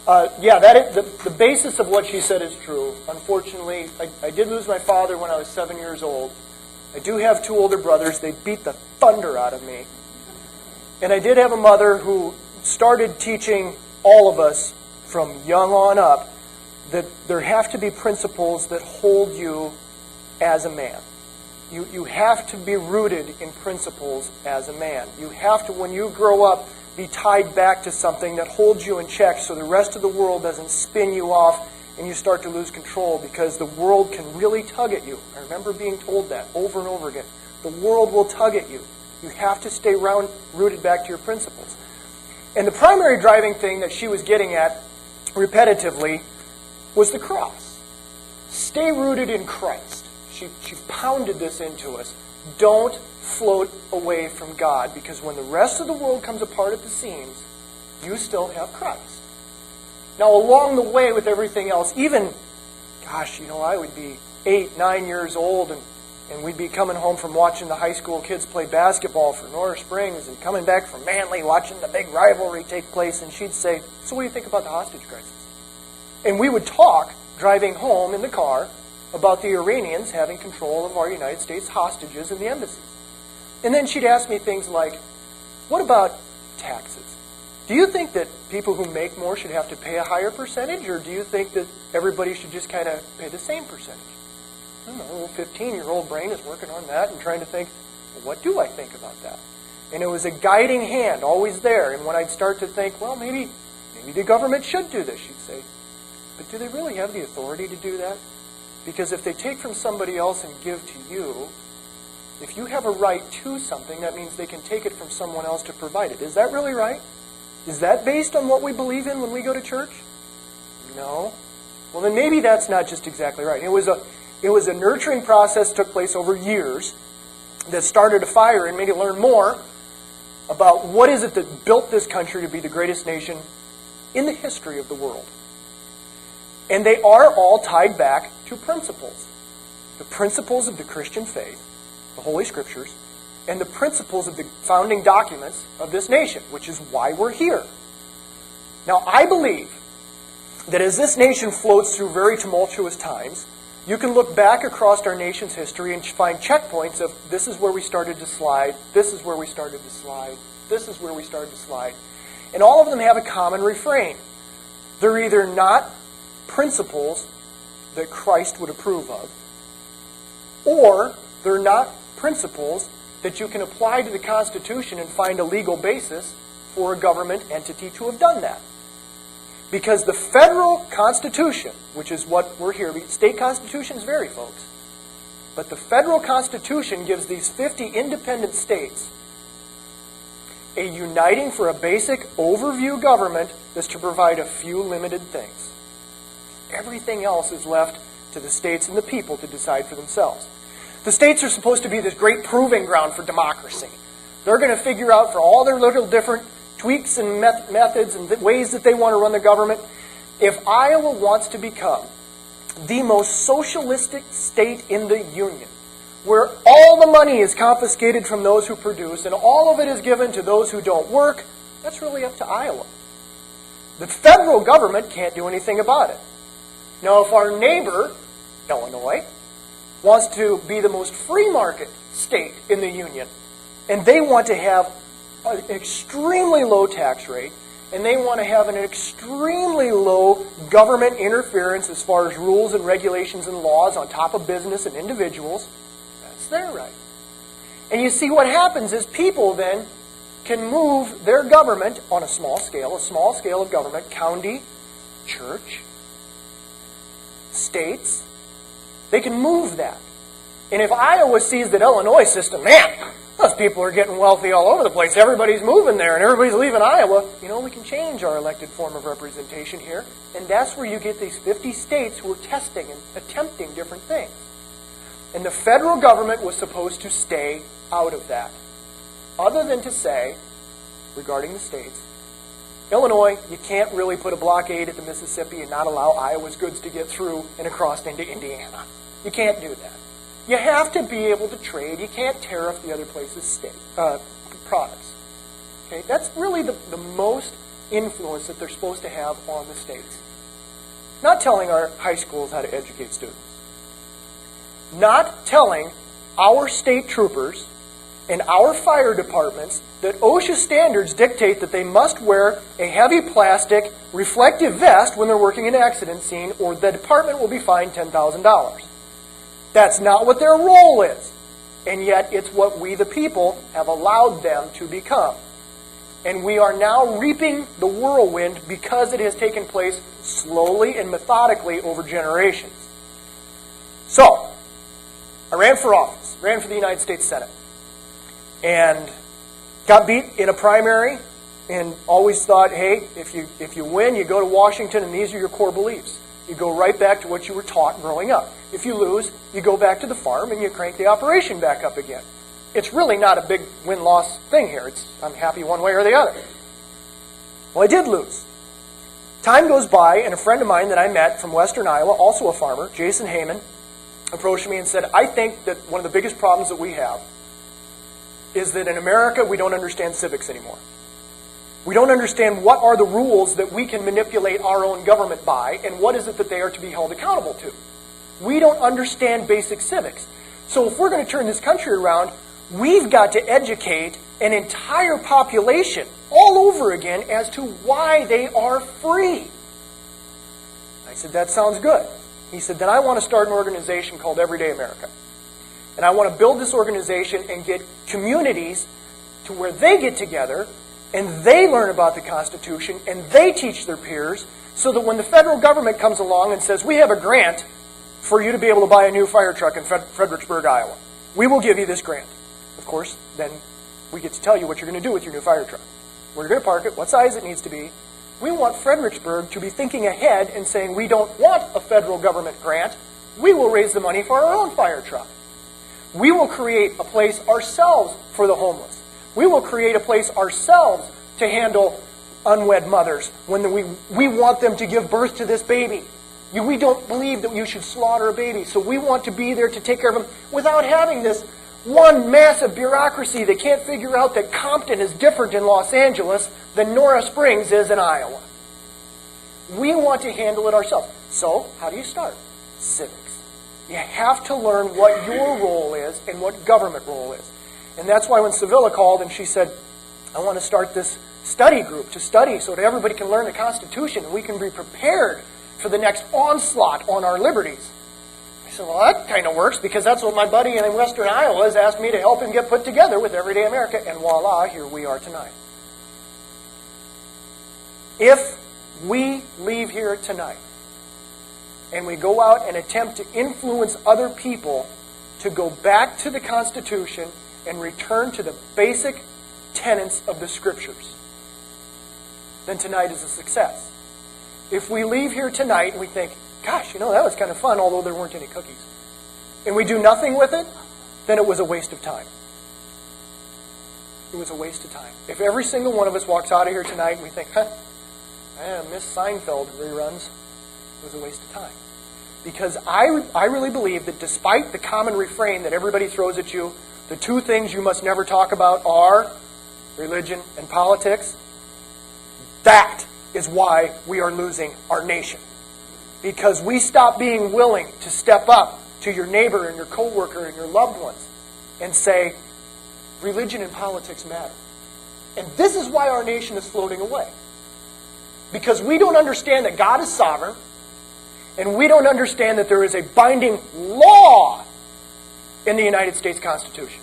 The basis of what she said is true. Unfortunately, I did lose my father when I was 7 years old. I do have two older brothers. They beat the thunder out of me. And I did have a mother who started teaching all of us from young on up that there have to be principles that hold you as a man. You have to be rooted in principles as a man. You have to, when you grow up, be tied back to something that holds you in check so the rest of the world doesn't spin you off and you start to lose control, because the world can really tug at you. I remember being told that over and over again. The world will tug at you. You have to stay rooted back to your principles. And the primary driving thing that she was getting at repetitively was the cross. Stay rooted in Christ. She pounded this into us. Don't float away from God, because when the rest of the world comes apart at the seams, you still have Christ. Now, along the way with everything else, even, I would be 8, 9 years old, and we'd be coming home from watching the high school kids play basketball for North Springs and coming back from Manly watching the big rivalry take place, and she'd say, "So what do you think about the hostage crisis?" And we would talk, driving home in the car, about the Iranians having control of our United States hostages in the embassies. And then she'd ask me things like, "What about taxes? Do you think that people who make more should have to pay a higher percentage, or do you think that everybody should just kind of pay the same percentage?" I don't know, a little 15-year-old brain is working on that and trying to think, well, what do I think about that? And it was a guiding hand always there. And when I'd start to think, well, maybe the government should do this, she'd say, "But do they really have the authority to do that? Because if they take from somebody else and give to you, if you have a right to something, that means they can take it from someone else to provide it. Is that really right? Is that based on what we believe in when we go to church? No. Well, then maybe that's not just exactly right." It was a nurturing process that took place over years that started a fire in me to learn more about what is it that built this country to be the greatest nation in the history of the world. And they are all tied back to principles. The principles of the Christian faith, the Holy Scriptures, and the principles of the founding documents of this nation, which is why we're here. Now, I believe that as this nation floats through very tumultuous times, you can look back across our nation's history and find checkpoints of this is where we started to slide, this is where we started to slide, this is where we started to slide. And all of them have a common refrain. They're either not principles that Christ would approve of, or they're not principles that you can apply to the Constitution and find a legal basis for a government entity to have done that. Because the federal Constitution, which is what we're here, state constitutions vary, folks, but the federal Constitution gives these 50 independent states a uniting for a basic overview government that's to provide a few limited things. Everything else is left to the states and the people to decide for themselves. The states are supposed to be this great proving ground for democracy. They're going to figure out, for all their little different tweaks and methods and ways that they want to run the government, if Iowa wants to become the most socialistic state in the Union, where all the money is confiscated from those who produce and all of it is given to those who don't work, that's really up to Iowa. The federal government can't do anything about it. Now, if our neighbor, Illinois, wants to be the most free market state in the Union, and they want to have an extremely low tax rate, and they want to have an extremely low government interference as far as rules and regulations and laws on top of business and individuals, that's their right. And you see what happens is people then can move their government on a small scale of government, county, church, states, they can move that. And if Iowa sees that Illinois system, man, those people are getting wealthy all over the place, everybody's moving there and everybody's leaving Iowa, we can change our elected form of representation here. And that's where you get these 50 states who are testing and attempting different things. And the federal government was supposed to stay out of that. Other than to say, regarding the states, Illinois, you can't really put a blockade at the Mississippi and not allow Iowa's goods to get through and across into Indiana. You can't do that. You have to be able to trade. You can't tariff the other place's products. Okay, that's really the most influence that they're supposed to have on the states. Not telling our high schools how to educate students. Not telling our state troopers and our fire departments that OSHA standards dictate that they must wear a heavy plastic reflective vest when they're working an accident scene, or the department will be fined $10,000. That's not what their role is. And yet it's what we the people have allowed them to become. And we are now reaping the whirlwind because it has taken place slowly and methodically over generations. So, I ran for office, ran for the United States Senate, and got beat in a primary, and always thought, hey, if you win, you go to Washington, and these are your core beliefs. You go right back to what you were taught growing up. If you lose, you go back to the farm, and you crank the operation back up again. It's really not a big win-loss thing here. I'm happy one way or the other. Well, I did lose. Time goes by, and a friend of mine that I met from Western Iowa, also a farmer, Jason Heyman, approached me and said, I think that one of the biggest problems that we have is that in America we don't understand civics anymore. We don't understand what are the rules that we can manipulate our own government by, and what is it that they are to be held accountable to. We don't understand basic civics. So if we're going to turn this country around, we've got to educate an entire population all over again as to why they are free. I said, that sounds good. He said, then I want to start an organization called Everyday America. And I want to build this organization and get communities to where they get together and they learn about the Constitution and they teach their peers, so that when the federal government comes along and says, we have a grant for you to be able to buy a new fire truck in Fredericksburg, Iowa. We will give you this grant. Of course, then we get to tell you what you're going to do with your new fire truck. Where you're going to park it, what size it needs to be. We want Fredericksburg to be thinking ahead and saying, we don't want a federal government grant. We will raise the money for our own fire truck. We will create a place ourselves for the homeless. We will create a place ourselves to handle unwed mothers when we want them to give birth to this baby. We don't believe that you should slaughter a baby, so we want to be there to take care of them without having this one massive bureaucracy that can't figure out that Compton is different in Los Angeles than Nora Springs is in Iowa. We want to handle it ourselves. So, how do you start? Civics. You have to learn what your role is and what government role is. And that's why when Sevilla called and she said, I want to start this study group to study so that everybody can learn the Constitution and we can be prepared for the next onslaught on our liberties. I said, well, that kind of works, because that's what my buddy in Western Iowa has asked me to help him get put together with Everyday America, and voila, here we are tonight. If we leave here tonight and we go out and attempt to influence other people to go back to the Constitution and return to the basic tenets of the Scriptures, then tonight is a success. If we leave here tonight and we think, gosh, that was kind of fun, although there weren't any cookies, and we do nothing with it, then it was a waste of time. It was a waste of time. If every single one of us walks out of here tonight and we think, Miss Seinfeld reruns, it was a waste of time. Because I really believe that despite the common refrain that everybody throws at you, the two things you must never talk about are religion and politics. That is why we are losing our nation. Because we stop being willing to step up to your neighbor and your coworker and your loved ones and say, religion and politics matter. And this is why our nation is floating away. Because we don't understand that God is sovereign, and we don't understand that there is a binding law in the United States Constitution.